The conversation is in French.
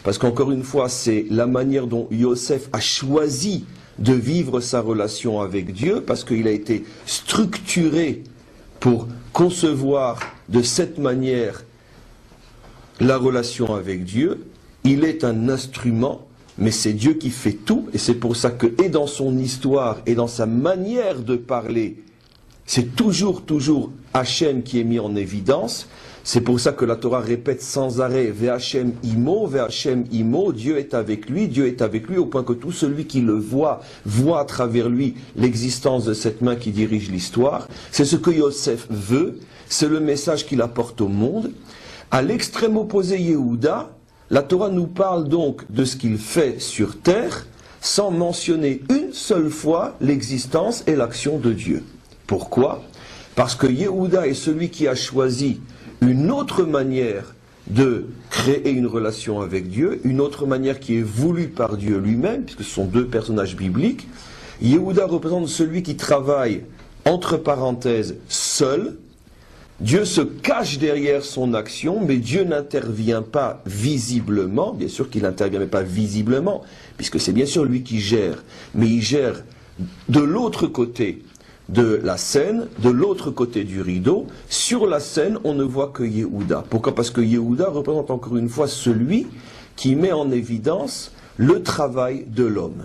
parce qu'encore une fois, c'est la manière dont Yosef a choisi de vivre sa relation avec Dieu, parce qu'il a été structuré pour concevoir de cette manière la relation avec Dieu. Il est un instrument, mais c'est Dieu qui fait tout, et c'est pour ça que, et dans son histoire, et dans sa manière de parler, c'est toujours Hachem qui est mis en évidence. C'est pour ça que la Torah répète sans arrêt Ve'Hachem imo, Dieu est avec lui, au point que tout celui qui le voit à travers lui l'existence de cette main qui dirige l'histoire. C'est ce que Yosef veut, c'est le message qu'il apporte au monde. À l'extrême opposé, Yehuda, la Torah nous parle donc de ce qu'il fait sur terre, sans mentionner une seule fois l'existence et l'action de Dieu. Pourquoi ? Parce que Yehuda est celui qui a choisi une autre manière de créer une relation avec Dieu, une autre manière qui est voulue par Dieu lui-même, puisque ce sont deux personnages bibliques. Yehuda représente celui qui travaille, entre parenthèses, seul. Dieu se cache derrière son action, mais Dieu n'intervient pas visiblement. Bien sûr qu'il n'intervient mais pas visiblement, puisque c'est bien sûr lui qui gère, mais il gère de l'autre côté de la scène, de l'autre côté du rideau. Sur la scène, on ne voit que Yehuda. Pourquoi ? Parce que Yehuda représente encore une fois celui qui met en évidence le travail de l'homme.